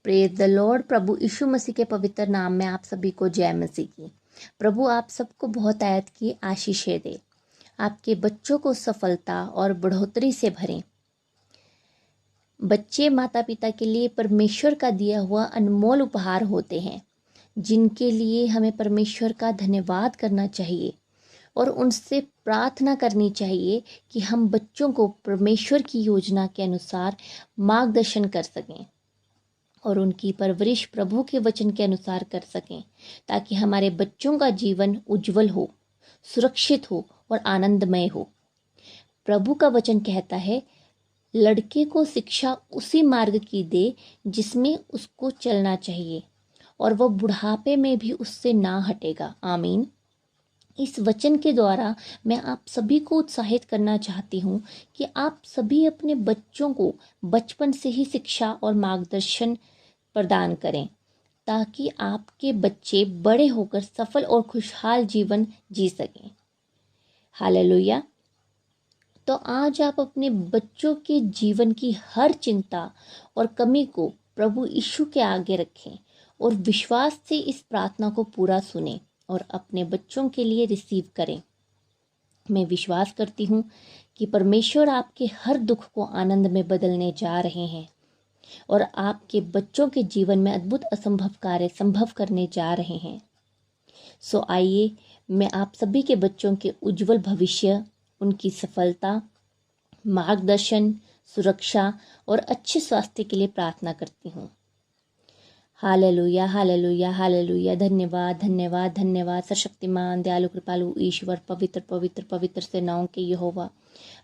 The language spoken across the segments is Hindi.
Praise the Lord. प्रभु यीशु मसीह के पवित्र नाम में आप सभी को जय मसीह की। प्रभु आप सबको बहुत आयत की आशीषें दे, आपके बच्चों को सफलता और बढ़ोतरी से भरें। बच्चे माता पिता के लिए परमेश्वर का दिया हुआ अनमोल उपहार होते हैं, जिनके लिए हमें परमेश्वर का धन्यवाद करना चाहिए और उनसे प्रार्थना करनी चाहिए कि हम बच्चों को परमेश्वर की योजना के अनुसार मार्गदर्शन कर सकें और उनकी परवरिश प्रभु के वचन के अनुसार कर सकें, ताकि हमारे बच्चों का जीवन उज्जवल हो, सुरक्षित हो और आनंदमय हो। प्रभु का वचन कहता है, लड़के को शिक्षा उसी मार्ग की दे जिसमें उसको चलना चाहिए, और वह बुढ़ापे में भी उससे ना हटेगा। आमीन। इस वचन के द्वारा मैं आप सभी को उत्साहित करना चाहती हूँ कि आप सभी अपने बच्चों को बचपन से ही शिक्षा और मार्गदर्शन प्रदान करें, ताकि आपके बच्चे बड़े होकर सफल और खुशहाल जीवन जी सकें। हालेलुया। तो आज आप अपने बच्चों के जीवन की हर चिंता और कमी को प्रभु यीशु के आगे रखें और विश्वास से इस प्रार्थना को पूरा सुनें और अपने बच्चों के लिए रिसीव करें। मैं विश्वास करती हूँ कि परमेश्वर आपके हर दुख को आनंद में बदलने जा रहे हैं और आपके बच्चों के जीवन में अद्भुत असंभव कार्य संभव करने जा रहे हैं। सो आइए मैं आप सभी के बच्चों के उज्जवल भविष्य, उनकी सफलता, मार्गदर्शन, सुरक्षा और अच्छे स्वास्थ्य के लिए प्रार्थना करती हूँ। Hallelujah, hallelujah, hallelujah. धन्यवाद, धन्यवाद, धन्यवाद। सर्वशक्तिमान, दयालु, कृपालु ईश्वर, पवित्र पवित्र पवित्र सेनाओं के यहोवा,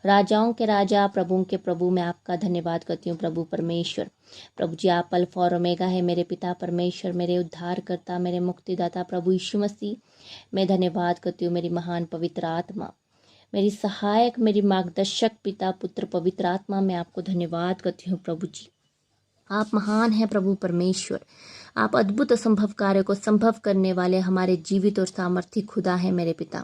राजाओं के राजा, प्रभुओं के प्रभु, मैं आपका धन्यवाद करती हूँ प्रभु परमेश्वर। प्रभु जी, आप अल्फा और ओमेगा है मेरे पिता परमेश्वर, मेरे उद्धारकर्ता, मेरे मुक्तिदाता प्रभु यीशु मसीह। मैं धन्यवाद करती हूँ मेरी महान पवित्र आत्मा, मेरी सहायक, मेरी मार्गदर्शक, पिता पुत्र पवित्र आत्मा, मैं आपको धन्यवाद करती हूँ प्रभु जी। आप महान हैं प्रभु परमेश्वर। आप अद्भुत असंभव कार्य को संभव करने वाले हमारे जीवित और सामर्थी खुदा हैं मेरे पिता।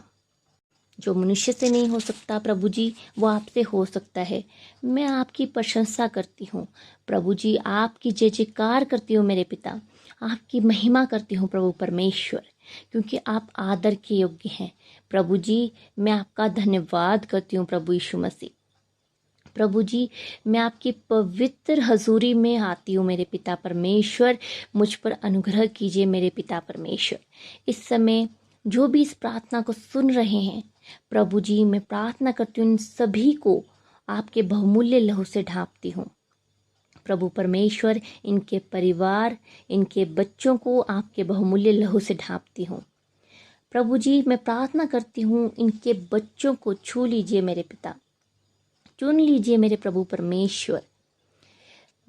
जो मनुष्य से नहीं हो सकता प्रभु जी, वो आपसे हो सकता है। मैं आपकी प्रशंसा करती हूँ प्रभु जी, आपकी जय जयकार करती हूँ मेरे पिता, आपकी महिमा करती हूँ प्रभु परमेश्वर, क्योंकि आप आदर के योग्य हैं प्रभु जी। मैं आपका धन्यवाद करती हूँ प्रभु यीशु मसीह। प्रभु जी, मैं आपकी पवित्र हजूरी में आती हूँ मेरे पिता परमेश्वर, मुझ पर अनुग्रह कीजिए मेरे पिता परमेश्वर। इस समय जो भी इस प्रार्थना को सुन रहे हैं प्रभु जी, मैं प्रार्थना करती हूँ इन सभी को आपके बहुमूल्य लहू से ढांपती हूँ प्रभु परमेश्वर। इनके परिवार, इनके बच्चों को आपके बहुमूल्य लहू से ढांपती हूँ प्रभु जी। मैं प्रार्थना करती हूँ इनके बच्चों को छू लीजिए मेरे पिता, चुन लीजिए मेरे प्रभु परमेश्वर।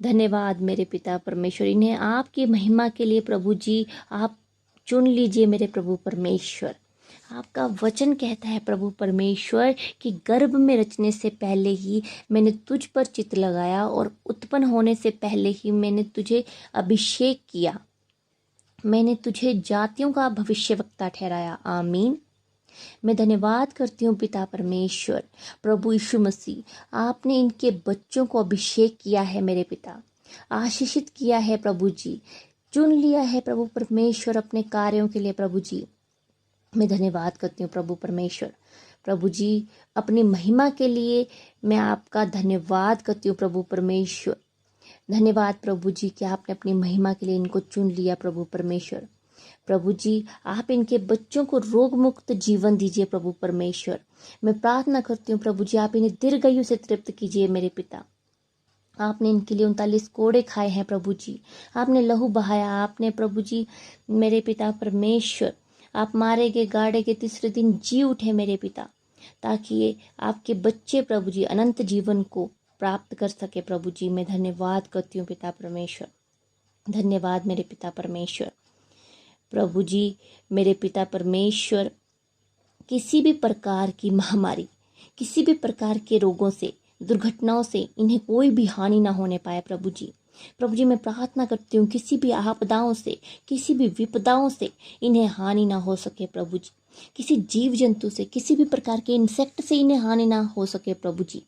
धन्यवाद मेरे पिता परमेश्वर, इन्हें आपकी महिमा के लिए प्रभु जी आप चुन लीजिए मेरे प्रभु परमेश्वर। आपका वचन कहता है प्रभु परमेश्वर कि गर्भ में रचने से पहले ही मैंने तुझ पर चित्त लगाया और उत्पन्न होने से पहले ही मैंने तुझे अभिषेक किया, मैंने तुझे जातियों का भविष्यवक्ता ठहराया। आमीन। मैं धन्यवाद करती हूँ पिता परमेश्वर, प्रभु यीशु मसीह, आपने इनके बच्चों को अभिषेक किया है मेरे पिता, आशीषित किया है प्रभु जी, चुन लिया है प्रभु परमेश्वर अपने कार्यों के लिए प्रभु जी। मैं धन्यवाद करती हूँ प्रभु परमेश्वर। प्रभु जी, अपनी महिमा के लिए मैं आपका धन्यवाद करती हूँ प्रभु परमेश्वर। धन्यवाद प्रभु जी कि आपने अपनी महिमा के लिए इनको चुन लिया प्रभु परमेश्वर। प्रभु जी, आप इनके बच्चों को रोग मुक्त जीवन दीजिए प्रभु परमेश्वर। मैं प्रार्थना करती हूँ प्रभु जी, आप इन्हें दीर्घायु से तृप्त कीजिए मेरे पिता। आपने इनके लिए 39 कोड़े खाए हैं प्रभु जी, आपने लहू बहाया, आपने प्रभु जी मेरे पिता परमेश्वर, आप मारे गए गाड़े के तीसरे दिन जी उठे मेरे पिता, ताकि ये आपके बच्चे प्रभु जी अनंत जीवन को प्राप्त कर सके प्रभु जी। मैं धन्यवाद करती हूँ पिता परमेश्वर। धन्यवाद मेरे पिता परमेश्वर। प्रभु जी मेरे पिता परमेश्वर, किसी भी प्रकार की महामारी, किसी भी प्रकार के रोगों से, दुर्घटनाओं से इन्हें कोई भी हानि ना होने पाए प्रभु जी। प्रभु जी, मैं प्रार्थना करती हूँ किसी भी आपदाओं से, किसी भी विपदाओं से इन्हें हानि ना हो सके प्रभु जी। किसी जीव जंतु से, किसी भी प्रकार के इंसेक्ट से इन्हें हानि ना हो सके प्रभु जी।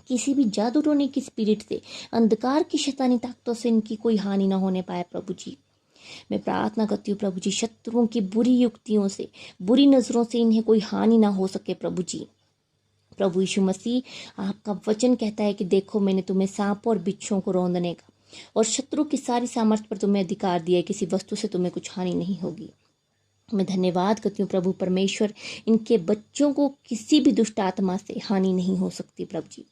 किसी भी जादू टोने की स्पिरिट से, अंधकार की शैतानी ताकतों से इनकी कोई हानि ना होने पाए प्रभु जी। मैं प्रार्थना करती हूँ प्रभु जी, शत्रुओं की बुरी युक्तियों से, बुरी नजरों से इन्हें कोई हानि ना हो सके प्रभु जी। प्रभु यीशु मसीह, आपका वचन कहता है कि देखो मैंने तुम्हें सांपों और बिच्छुओं को रौंदने का और शत्रु की सारी सामर्थ्य पर तुम्हें अधिकार दिया है, किसी वस्तु से तुम्हें कुछ हानि नहीं होगी। मैं धन्यवाद करती हूँ प्रभु परमेश्वर, इनके बच्चों को किसी भी दुष्ट आत्मा से हानि नहीं हो सकती प्रभु जी,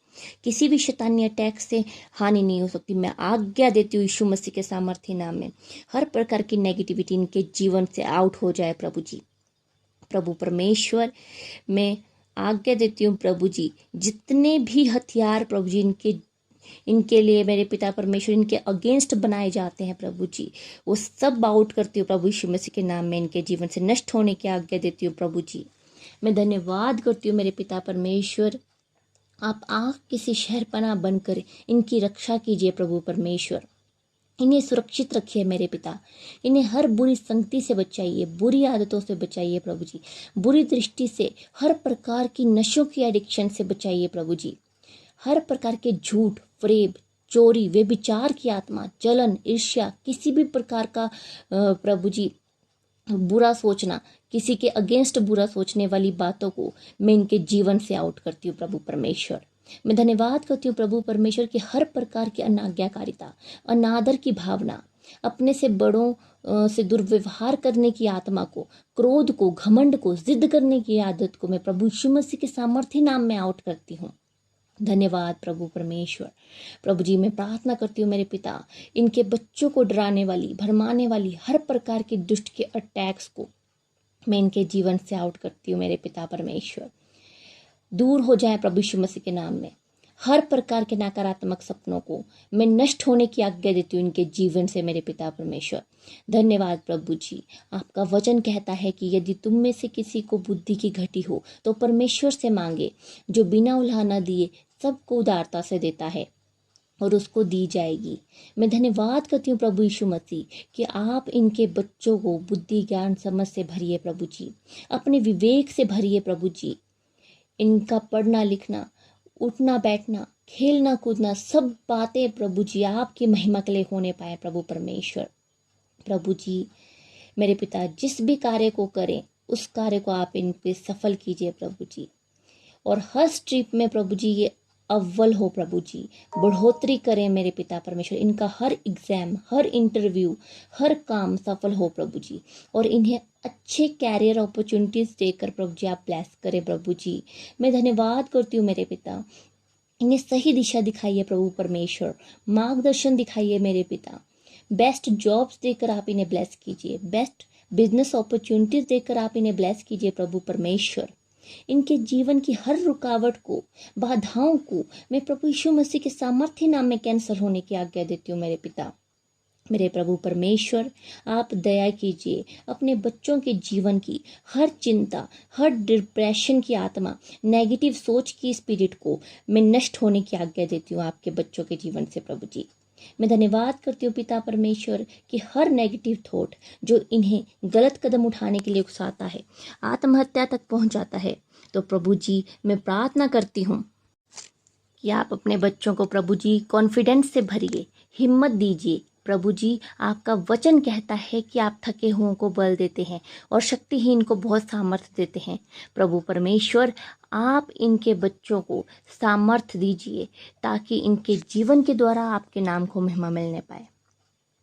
किसी भी शैतानी अटैक से हानि नहीं हो सकती। मैं आज्ञा देती हूँ यीशु मसीह के सामर्थ्य नाम में, हर प्रकार की नेगेटिविटी इनके जीवन से आउट हो जाए प्रभु जी। प्रभु परमेश्वर, मैं आज्ञा देती हूँ प्रभु जी, जितने भी हथियार प्रभु जी इनके लिए मेरे पिता परमेश्वर इनके अगेंस्ट बनाए जाते हैं प्रभु जी, वो सब आउट करती हूँ प्रभु यीशु मसीह के नाम में, इनके जीवन से नष्ट होने की आज्ञा देती हूँ प्रभु जी। मैं धन्यवाद करती हूँ मेरे पिता परमेश्वर, आप आँख किसी शहरपनाह बनकर इनकी रक्षा कीजिए प्रभु परमेश्वर, इन्हें सुरक्षित रखिए मेरे पिता, इन्हें हर बुरी संगति से बचाइए, बुरी आदतों से बचाइए प्रभु जी, बुरी दृष्टि से, हर प्रकार की नशों की एडिक्शन से बचाइए प्रभु जी, हर प्रकार के झूठ, फरेब, चोरी, व्यभिचार की आत्मा, जलन, ईर्ष्या, किसी भी प्रकार का प्रभु जी बुरा सोचना, किसी के अगेंस्ट बुरा सोचने वाली बातों को मैं इनके जीवन से आउट करती हूँ प्रभु परमेश्वर। मैं धन्यवाद करती हूँ प्रभु परमेश्वर की हर प्रकार की अनाज्ञाकारिता, अनादर की भावना, अपने से बड़ों से दुर्व्यवहार करने की आत्मा को, क्रोध को, घमंड को, जिद करने की आदत को मैं प्रभु यीशु मसीह के सामर्थ्य नाम में आउट करती हूँ। धन्यवाद प्रभु परमेश्वर। प्रभु जी, मैं प्रार्थना करती हूँ मेरे पिता, इनके बच्चों को डराने वाली, भरमाने वाली हर प्रकार के दुष्ट के अटैक्स को मैं इनके जीवन से आउट करती हूँ मेरे पिता परमेश्वर। दूर हो जाए प्रभु यीशु मसीह के नाम में, हर प्रकार के नकारात्मक सपनों को मैं नष्ट होने की आज्ञा देती हूँ इनके जीवन से मेरे पिता परमेश्वर। धन्यवाद प्रभु जी, आपका वचन कहता है कि यदि तुम में से किसी को बुद्धि की घटी हो तो परमेश्वर से मांगे, जो बिना उलाहना दिए सबको उदारता से देता है और उसको दी जाएगी। मैं धन्यवाद करती हूँ प्रभु यीशु मसीह कि आप इनके बच्चों को बुद्धि, ज्ञान, समझ से भरिए प्रभु जी, अपने विवेक से भरिए प्रभु जी। इनका पढ़ना लिखना, उठना बैठना, खेलना कूदना, सब बातें प्रभु जी आपकी महिमा के लिए होने पाए प्रभु परमेश्वर। प्रभु जी मेरे पिता, जिस भी कार्य को करें उस कार्य को आप इन पे सफल कीजिए प्रभु जी, और हर स्ट्रिप में प्रभु जी ये अव्वल हो प्रभु जी, बढ़ोतरी करें मेरे पिता परमेश्वर। इनका हर एग्जाम, हर इंटरव्यू, हर काम सफल हो प्रभु जी, और इन्हें अच्छे कैरियर अपॉर्चुनिटीज देकर प्रभु जी आप ब्लेस करें प्रभु जी। मैं धन्यवाद करती हूँ मेरे पिता, इन्हें सही दिशा दिखाइए प्रभु परमेश्वर, मार्गदर्शन दिखाइए मेरे पिता, बेस्ट जॉब्स देकर आप इन्हें ब्लेस कीजिए, बेस्ट बिजनेस अपॉर्चुनिटीज देकर आप इन्हें ब्लेस कीजिए प्रभु परमेश्वर। इनके जीवन की हर रुकावट को, बाधाओं को मैं प्रभु यीशु मसीह के सामर्थ्य नाम में कैंसल होने की आज्ञा देती हूँ मेरे पिता। मेरे प्रभु परमेश्वर, आप दया कीजिए, अपने बच्चों के जीवन की हर चिंता, हर डिप्रेशन की आत्मा, नेगेटिव सोच की स्पिरिट को मैं नष्ट होने की आज्ञा देती हूँ आपके बच्चों के जीवन से प्रभु जी। मैं धन्यवाद करती हूँ पिता परमेश्वर कि हर नेगेटिव थॉट जो इन्हें गलत कदम उठाने के लिए उकसाता है, आत्महत्या तक पहुंचाता है, तो प्रभु जी मैं प्रार्थना करती हूँ कि आप अपने बच्चों को प्रभु जी कॉन्फिडेंस से भरिए, हिम्मत दीजिए प्रभु जी। आपका वचन कहता है कि आप थके हुओं को बल देते हैं और शक्तिहीन को बहुत सामर्थ्य देते हैं। प्रभु परमेश्वर, आप इनके बच्चों को सामर्थ्य दीजिए ताकि इनके जीवन के द्वारा आपके नाम को महिमा मिलने पाए।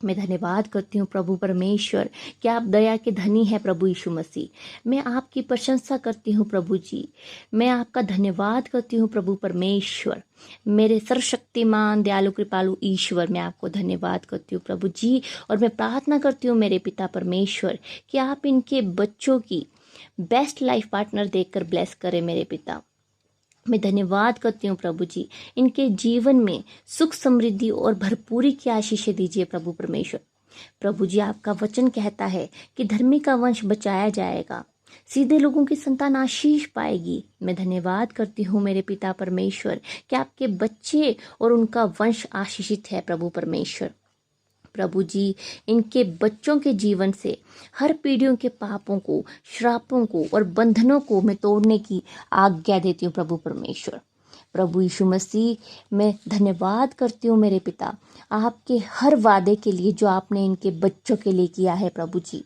मैं धन्यवाद करती हूँ प्रभु परमेश्वर कि आप दया के धनी है प्रभु यीशु मसीह। मैं आपकी प्रशंसा करती हूँ प्रभु जी, मैं आपका धन्यवाद करती हूँ प्रभु परमेश्वर। मेरे सर्वशक्तिमान दयालु कृपालु ईश्वर, मैं आपको धन्यवाद करती हूँ प्रभु जी, और मैं प्रार्थना करती हूँ मेरे पिता परमेश्वर कि आप इनके बच्चों की बेस्ट लाइफ पार्टनर देखकर ब्लेस करें मेरे पिता। मैं धन्यवाद करती हूँ प्रभु जी, इनके जीवन में सुख, समृद्धि और भरपूरी की आशीषें दीजिए प्रभु परमेश्वर। प्रभु जी, आपका वचन कहता है कि धर्मी का वंश बचाया जाएगा, सीधे लोगों की संतान आशीष पाएगी। मैं धन्यवाद करती हूँ मेरे पिता परमेश्वर कि आपके बच्चे और उनका वंश आशीषित है प्रभु परमेश्वर। प्रभु जी, इनके बच्चों के जीवन से हर पीढ़ियों के पापों को, श्रापों को और बंधनों को मैं तोड़ने की आज्ञा देती हूँ प्रभु परमेश्वर। प्रभु यीशु मसीह, मैं धन्यवाद करती हूँ मेरे पिता, आपके हर वादे के लिए जो आपने इनके बच्चों के लिए किया है। प्रभु जी,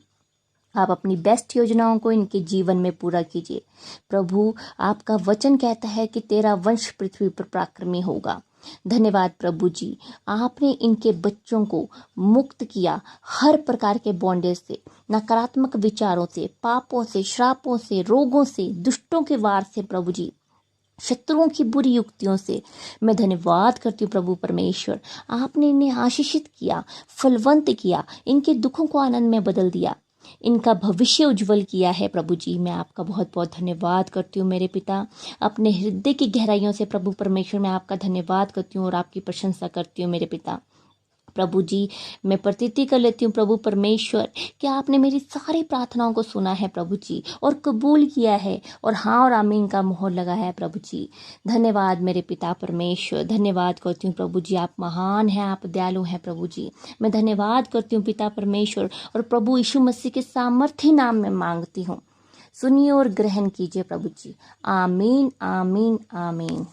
आप अपनी बेस्ट योजनाओं को इनके जीवन में पूरा कीजिए। प्रभु, आपका वचन कहता है कि तेरा वंश पृथ्वी पर पराक्रमी होगा। धन्यवाद प्रभु जी, आपने इनके बच्चों को मुक्त किया हर प्रकार के बॉन्डेज से, नकारात्मक विचारों से, पापों से, श्रापों से, रोगों से, दुष्टों के वार से, प्रभु जी, शत्रुओं की बुरी युक्तियों से। मैं धन्यवाद करती हूँ प्रभु परमेश्वर, आपने इन्हें आशीषित किया, फलवंत किया, इनके दुखों को आनंद में बदल दिया, इनका भविष्य उज्जवल किया है। प्रभु जी, मैं आपका बहुत बहुत धन्यवाद करती हूँ मेरे पिता। अपने हृदय की गहराइयों से प्रभु परमेश्वर मैं आपका धन्यवाद करती हूँ और आपकी प्रशंसा करती हूँ मेरे पिता। प्रभु जी, मैं प्रतीति कर लेती हूँ प्रभु परमेश्वर कि आपने मेरी सारी प्रार्थनाओं को सुना है प्रभु जी, और कबूल किया है, और हाँ और आमीन का मोहर लगा है प्रभु जी। धन्यवाद मेरे पिता परमेश्वर, धन्यवाद करती हूँ प्रभु जी, आप महान हैं, आप दयालु हैं प्रभु जी। मैं धन्यवाद करती हूँ पिता परमेश्वर, और प्रभु यीशु मसीह के सामर्थ्य नाम में मांगती हूँ, सुनिए और ग्रहण कीजिए प्रभु जी। आमीन आमीन आमीन।